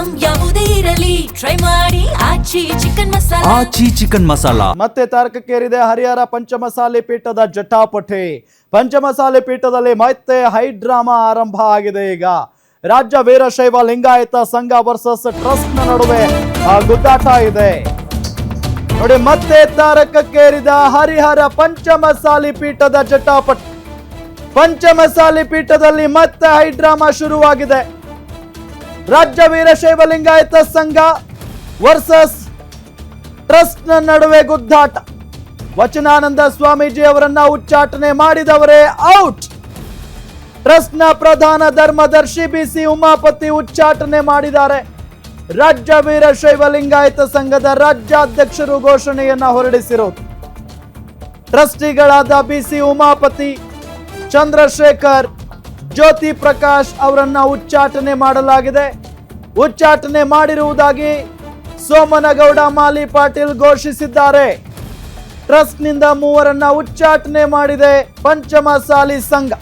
Item ಯಾವುದೇ ಇರಲಿ try ಮಾಡಿ ಆಚಿ ಚಿಕನ್ ಮಸಾಲಾ. ಮತ್ತೆ ತಾರಕಕ್ಕೇರಿದೆ ಹರಿಹರ ಪಂಚಮಸಾಲಿ ಪೀಠದ ಜಟಾಪಟಿ. ಪಂಚಮಸಾಲಿ ಪೀಠದಲ್ಲಿ ಮತ್ತೆ ಹೈ ಡ್ರಾಮಾ ಆರಂಭ ಆಗಿದೆ. ಈಗ ರಾಜ್ಯ ವೀರಶೈವ ಲಿಂಗಾಯತ ಸಂಘ ವರ್ಸಸ್ ಟ್ರಸ್ಟ್ ನಡುವೆ ಗುದ್ದಾಟ ಇದೆ ನೋಡಿ. ಮತ್ತೆ ತಾರಕಕ್ಕೇರಿದ ಹರಿಹರ ಪಂಚಮಸಾಲಿ ಪೀಠದ ಜಟಾಪಟಿ. ಪಂಚಮಸಾಲಿ ಪೀಠದಲ್ಲಿ ಮತ್ತೆ ಹೈ ಡ್ರಾಮಾ ಶುರುವಾಗಿದೆ. ರಾಜ್ಯ ವೀರಶೈವ ಲಿಂಗಾಯತ ಸಂಘ ವರ್ಸಸ್ ಟ್ರಸ್ಟ್ ನಡುವೆ ಗುದ್ದಾಟ. ವಚನಾನಂದ ಸ್ವಾಮೀಜಿ ಅವರನ್ನ ಉಚ್ಚಾಟನೆ ಮಾಡಿದವರೇ ಔಟ್. ಟ್ರಸ್ಟ್ ನ ಪ್ರಧಾನ ಧರ್ಮದರ್ಶಿ ಬಿಸಿ ಉಮಾಪತಿ ಉಚ್ಚಾಟನೆ ಮಾಡಿದ್ದಾರೆ. ರಾಜ್ಯ ವೀರಶೈವ ಲಿಂಗಾಯತ ಸಂಘದ ರಾಜ್ಯಾಧ್ಯಕ್ಷರು ಘೋಷಣೆಯನ್ನ ಹೊರಡಿಸಿರೋದು. ಟ್ರಸ್ಟಿಗಳಾದ ಬಿಸಿ ಉಮಾಪತಿ, ಚಂದ್ರಶೇಖರ್, ಜ್ಯೋತಿ ಪ್ರಕಾಶ್ ಅವರನ್ನ ಉಚ್ಚಾಟನೆ ಮಾಡಲಾಗಿದೆ. ಉಚ್ಚಾಟನೆ ಮಾಡಿರುವುದಾಗಿ ಸೋಮನಗೌಡ ಮಾಲಿ ಪಾಟೀಲ್ ಘೋಷಿಸಿದ್ದಾರೆ. ಟ್ರಸ್ಟ್ ನಿಂದ ಮೂವರನ್ನ ಉಚ್ಚಾಟನೆ ಮಾಡಿದೆ ಪಂಚಮಸಾಲಿ ಸಂಘ.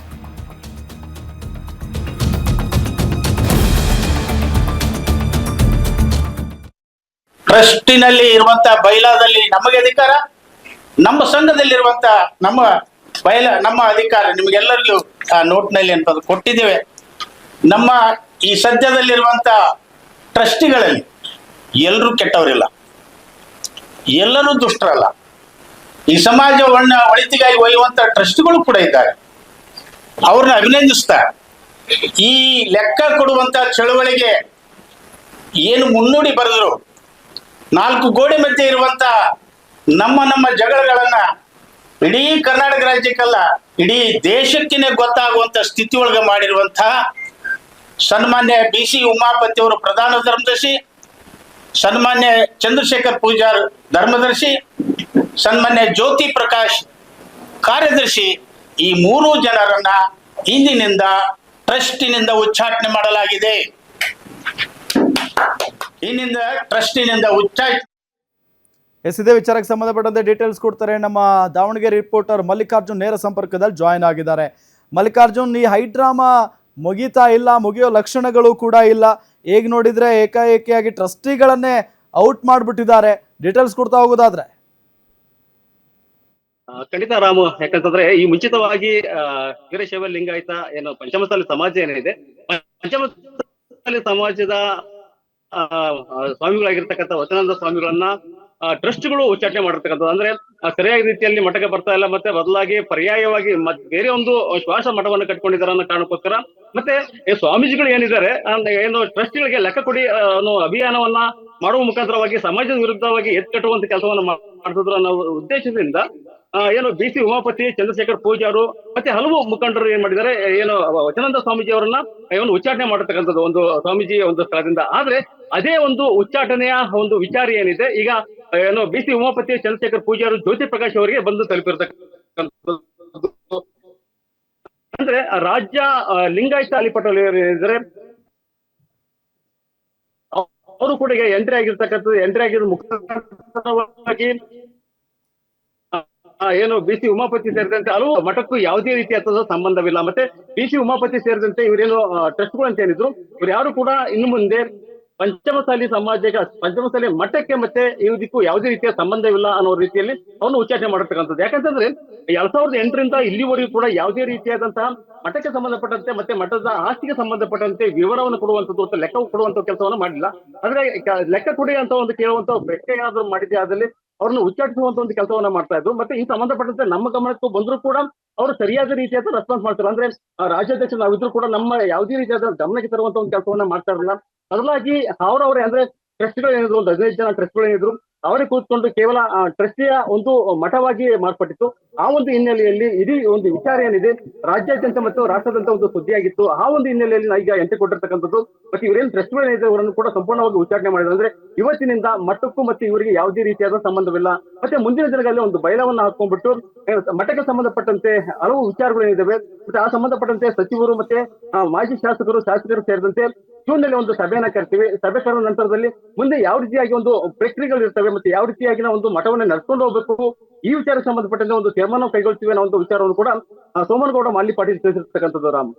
ಟ್ರಸ್ಟಿನಲ್ಲಿ ಇರುವಂತಹ ಬೈಲಾದಲ್ಲಿ ನಮಗೆ ಅಧಿಕಾರ, ನಮ್ಮ ಸಂಘದಲ್ಲಿರುವಂತ ನಮ್ಮ ಅಧಿಕಾರ ನಿಮಗೆಲ್ಲರಿಗೂ ನೋಟ್ನಲ್ಲಿ ಅಂತ ಕೊಟ್ಟಿದ್ದೇವೆ. ನಮ್ಮ ಈ ಸದ್ಯದಲ್ಲಿರುವಂತ ಟ್ರಸ್ಟಿಗಳಲ್ಲಿ ಎಲ್ಲರೂ ಕೆಟ್ಟವರಿಲ್ಲ, ಎಲ್ಲರೂ ದುಷ್ಟರಲ್ಲ. ಈ ಸಮಾಜವನ್ನ ಒಳಿತಿಗಾಗಿ ಒಯ್ಯುವಂತ ಟ್ರಸ್ಟಿಗಳು ಕೂಡ ಇದ್ದಾರೆ. ಅವ್ರನ್ನ ಅಭಿನಂದಿಸ್ತಾ ಈ ಲೆಕ್ಕ ಕೊಡುವಂತ ಚಳುವಳಿಗೆ ಏನು ಮುನ್ನುಡಿ ಬರೆದ್ರು, 4 ಗೋಡೆ ಮಧ್ಯೆ ಇರುವಂತ ನಮ್ಮ ಜಗಳಗಳನ್ನ ಇಡೀ ಕರ್ನಾಟಕ ರಾಜ್ಯಕ್ಕಲ್ಲ ಇಡೀ ದೇಶಕ್ಕೇನೆ ಗೊತ್ತಾಗುವಂತ ಸ್ಥಿತಿ ಒಳಗೆ ಮಾಡಿರುವಂತಹ ಸನ್ಮಾನ್ಯ ಬಿಸಿ ಉಮಾಪತಿ ಅವರು ಪ್ರಧಾನ ಧರ್ಮದರ್ಶಿ, ಸನ್ಮಾನ್ಯ ಚಂದ್ರಶೇಖರ್ ಪೂಜಾರ್ ಧರ್ಮದರ್ಶಿ, ಸನ್ಮಾನ್ಯ ಜ್ಯೋತಿ ಪ್ರಕಾಶ್ ಕಾರ್ಯದರ್ಶಿ, ಈ 3 ಜನರನ್ನ ಇಂದಿನಿಂದ ಟ್ರಸ್ಟಿನಿಂದ ಉಚ್ಚಾಟನೆ ಮಾಡಲಾಗಿದೆ. ಇನ್ನಿಂದ ಟ್ರಸ್ಟಿನಿಂದ ಇದೇ ವಿಚಾರಕ್ಕೆ ಸಂಬಂಧಪಟ್ಟಂತೆ ಡೀಟೇಲ್ಸ್ ಕೊಡ್ತಾರೆ ನಮ್ಮ ದಾವಣಗೆರೆ ರಿಪೋರ್ಟರ್ ಮಲ್ಲಿಕಾರ್ಜುನ್ ನೇರ ಸಂಪರ್ಕದಲ್ಲಿ ಜಾಯಿನ್ ಆಗಿದ್ದಾರೆ. ಮಲ್ಲಿಕಾರ್ಜುನ್, ಈ ಹೈ ಡ್ರಾಮಾ ಮುಗಿತಾ ಇಲ್ಲ, ಮುಗಿಯೋ ಲಕ್ಷಣಗಳು ಕೂಡ ಇಲ್ಲ. ಈಗ ನೋಡಿದ್ರೆ ಏಕಾಏಕಿಯಾಗಿ ಟ್ರಸ್ಟಿಗಳನ್ನೇ ಔಟ್ ಮಾಡಿಬಿಟ್ಟಿದ್ದಾರೆ. ಡೀಟೇಲ್ಸ್ ಕೊಡ್ತಾ ಹೋಗೋದಾದ್ರೆ. ಖಂಡಿತ ರಾಮು, ಯಾಕಂತಂದ್ರೆ ಈ ಮುಂಚಿತವಾಗಿ ವೀರಶೈವ ಲಿಂಗಾಯತ ಏನು ಪಂಚಮಸಾಲಿ ಸಮಾಜ ಏನಿದೆ, ಪಂಚಮಸಾಲಿ ಸಮಾಜದ ಸ್ವಾಮಿಗಳಾಗಿರ್ತಕ್ಕಂಥ ವಚನಾನಂದ ಸ್ವಾಮಿಗಳನ್ನ ಟ್ರಸ್ಟ್ಗಳು ಉಚ್ಚಾಟನೆ ಮಾಡಿರ್ತಕ್ಕಂಥದ್ದು. ಅಂದ್ರೆ ಸರಿಯಾದ ರೀತಿಯಲ್ಲಿ ಮಠಕ್ಕೆ ಬರ್ತಾ ಇಲ್ಲ, ಮತ್ತೆ ಬದಲಾಗಿ ಪರ್ಯಾಯವಾಗಿ ಬೇರೆ ಒಂದು ಶ್ವಾಸ ಮಠವನ್ನು ಕಟ್ಕೊಂಡಿದ್ದಾರೆ ಅನ್ನೋ ಕಾರಣಕ್ಕೋಸ್ಕರ ಮತ್ತೆ ಸ್ವಾಮೀಜಿಗಳು ಏನಿದ್ದಾರೆ ಏನು ಟ್ರಸ್ಟ್ಗಳಿಗೆ ಲೆಕ್ಕ ಕೊಡಿ ಅನ್ನೋ ಅಭಿಯಾನವನ್ನ ಮಾಡುವ ಮುಖಾಂತರವಾಗಿ ಸಮಾಜದ ವಿರುದ್ಧವಾಗಿ ಎತ್ಕಟ್ಟುವಂತ ಕೆಲಸವನ್ನ ಮಾಡ್ತಿದ್ರು ಅನ್ನೋ ಉದ್ದೇಶದಿಂದ ಏನು ಬಿಸಿ ಉಮಾಪತಿ, ಚಂದ್ರಶೇಖರ್ ಪೂಜಾರು ಮತ್ತೆ ಹಲವು ಮುಖಂಡರು ಏನ್ ಮಾಡಿದ್ದಾರೆ, ಏನು ವಚನಾನಂದ ಸ್ವಾಮೀಜಿ ಅವರನ್ನ ಏನು ಉಚ್ಚಾಟನೆ ಮಾಡಿರ್ತಕ್ಕಂಥದ್ದು ಒಂದು ಸ್ವಾಮೀಜಿ ಒಂದು ಸ್ಥಳದಿಂದ. ಆದ್ರೆ ಅದೇ ಒಂದು ಉಚ್ಚಾಟನೆಯ ಒಂದು ವಿಚಾರ ಏನಿದೆ ಈಗ ಏನು ಬಿಸಿ ಉಮಾಪತಿ, ಚಂದ್ರಶೇಖರ್ ಪೂಜಾರು, ಜ್ಯೋತಿ ಪ್ರಕಾಶ್ ಅವರಿಗೆ ಬಂದು ತಲುಪಿರ್ತಕ್ಕಂಥದ್ದು. ಅಂದ್ರೆ ರಾಜ್ಯ ಲಿಂಗಾಯತ ಅಲಿಪಟ್ಟಲ್ಲಿ ಏನಿದ್ರೆ ಅವರು ಕೂಡ ಈಗ ಎಂಟ್ರಿ ಆಗಿರೋ ಮುಖ್ಯವಾಗಿ ಏನು ಬಿಸಿ ಉಮಾಪತಿ ಸೇರಿದಂತೆ ಹಲವು ಮಠಕ್ಕೂ ಯಾವುದೇ ರೀತಿಯಾದ ಸಂಬಂಧವಿಲ್ಲ. ಮತ್ತೆ ಬಿಸಿ ಉಮಾಪತಿ ಸೇರಿದಂತೆ ಇವರೇನು ಟ್ರಸ್ಟ್ಗಳು ಅಂತ ಏನಿದ್ರು, ಇವ್ರು ಯಾರು ಕೂಡ ಇನ್ನು ಮುಂದೆ ಪಂಚಮಸಾಲಿ ಪಂಚಮಸಾಲಿ ಮಠಕ್ಕೆ ಮತ್ತೆ ಇದಕ್ಕೂ ಯಾವುದೇ ರೀತಿಯ ಸಂಬಂಧವಿಲ್ಲ ಅನ್ನೋ ರೀತಿಯಲ್ಲಿ ಅವನು ಉಚ್ಚಾಟನೆ ಮಾಡಿರ್ತಕ್ಕಂಥದ್ದು. ಯಾಕಂತಂದ್ರೆ 2008ರಿಂದ ಇಲ್ಲಿವರೆಗೂ ಕೂಡ ಯಾವುದೇ ರೀತಿಯಾದಂತಹ ಮಠಕ್ಕೆ ಸಂಬಂಧಪಟ್ಟಂತೆ ಮತ್ತೆ ಮಠದ ಆಸ್ತಿಗೆ ಸಂಬಂಧಪಟ್ಟಂತೆ ವಿವರವನ್ನು ಕೊಡುವಂಥದ್ದು ಅಥವಾ ಲೆಕ್ಕ ಕೊಡುವಂತ ಕೆಲಸವನ್ನು ಮಾಡಿಲ್ಲ. ಆದ್ರೆ ಲೆಕ್ಕ ಕೊಡಿ ಅಂತ ಒಂದು ಕೇಳುವಂತ ಪ್ರಶ್ನೆ ಏನಾದ್ರು ಮಾಡಿದ್ದೆ ಆದಲ್ಲಿ ಅವ್ರನ್ನ ಉಚ್ಚಾಟಿಸುವಂತ ಒಂದು ಕೆಲಸವನ್ನ ಮಾಡ್ತಾ ಇದ್ರು. ಮತ್ತೆ ಈ ಸಂಬಂಧಪಟ್ಟಂತೆ ನಮ್ಮ ಗಮನಕ್ಕೂ ಬಂದ್ರು ಕೂಡ ಅವರು ಸರಿಯಾದ ರೀತಿಯಾದ ರೆಸ್ಪಾನ್ಸ್ ಮಾಡ್ತಾರೆ. ಅಂದ್ರೆ ರಾಜ್ಯಾಧ್ಯಕ್ಷ ನಾವಿದ್ರು ಕೂಡ ನಮ್ಮ ಯಾವುದೇ ರೀತಿಯಾದ ಗಮನಕ್ಕೆ ತರುವಂತ ಒಂದು ಕೆಲಸವನ್ನ ಮಾಡ್ತಾ ಇರಲಿಲ್ಲ. ಬದಲಾಗಿ ಅವ್ರವ್ರೆ ಅಂದ್ರೆ ಟ್ರಸ್ಟ್ಗಳು ಏನಿದ್ರು, ಒಂದು 15 ಜನ ಟ್ರಸ್ಟ್ಗಳು ಏನಿದ್ರು, ಅವರೇ ಕೂತ್ಕೊಂಡು ಕೇವಲ ಟ್ರಸ್ಟಿಯ ಒಂದು ಮಠವಾಗಿ ಮಾರ್ಪಟ್ಟಿತ್ತು. ಆ ಒಂದು ಹಿನ್ನೆಲೆಯಲ್ಲಿ ಇಡೀ ಒಂದು ವಿಚಾರ ಏನಿದೆ ರಾಜ್ಯಾದ್ಯಂತ ಮತ್ತು ರಾಷ್ಟ್ರದಂತ ಒಂದು ಸುದ್ದಿಯಾಗಿತ್ತು. ಆ ಒಂದು ಹಿನ್ನೆಲೆಯಲ್ಲಿ ಈಗ ಎಂಟ್ರಿ ಕೊಟ್ಟಿರ್ತಕ್ಕಂಥದ್ದು. ಮತ್ತೆ ಇವರೇನು ಟ್ರಸ್ಟ್ಗಳು ಏನಿದೆ ಅವರನ್ನು ಕೂಡ ಸಂಪೂರ್ಣವಾಗಿ ಉಚ್ಚಾಟನೆ ಮಾಡಿದ್ರು. ಅಂದ್ರೆ ಇವತ್ತಿನಿಂದ ಮಠಕ್ಕೂ ಮತ್ತೆ ಇವರಿಗೆ ಯಾವುದೇ ರೀತಿಯಾದ ಸಂಬಂಧವಿಲ್ಲ. ಮತ್ತೆ ಮುಂದಿನ ದಿನಗಳಲ್ಲಿ ಒಂದು ಬಯಲವನ್ನ ಹಾಕೊಂಡ್ಬಿಟ್ಟು ಮಠಕ್ಕೆ ಸಂಬಂಧಪಟ್ಟಂತೆ ಹಲವು ವಿಚಾರಗಳು ಏನಿದಾವೆ, ಮತ್ತೆ ಆ ಸಂಬಂಧಪಟ್ಟಂತೆ ಸಚಿವರು ಮತ್ತೆ ಮಾಜಿ ಶಾಸಕರು ಸೇರಿದಂತೆ ಜೂನ್ನಲ್ಲಿ ಒಂದು ಸಭೆಯನ್ನ ಕರಿತೀವಿ. ಸಭೆ ಕರೆದ ನಂತರದಲ್ಲಿ ಮುಂದೆ ಯಾವ ರೀತಿಯಾಗಿ ಒಂದು ಪ್ರಕ್ರಿಯೆಗಳು ಇರ್ತವೆ, ಮತ್ತೆ ಯಾವ ರೀತಿಯಾಗಿ ನಾವು ಒಂದು ಮಠವನ್ನ ನಡ್ಕೊಂಡು ಹೋಗ್ಬೇಕು, ಈ ವಿಚಾರಕ್ಕೆ ಸಂಬಂಧಪಟ್ಟಂತೆ ಒಂದು ತೀರ್ಮಾನ ಕೈಗೊಳ್ತೀವಿ ಅನ್ನೋ ಒಂದು ವಿಚಾರವನ್ನು ಕೂಡ ಸೋಮನಗೌಡ ಮಾಲಿ ಪಾಟೀಲ್ ತಿಳಿಸಿರ್ತಕ್ಕಂಥದ್ದು. ರಾಮ್,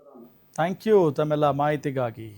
ಥ್ಯಾಂಕ್ ಯು ತಮ್ಮೆಲ್ಲ ಮಾಹಿತಿಗಾಗಿ.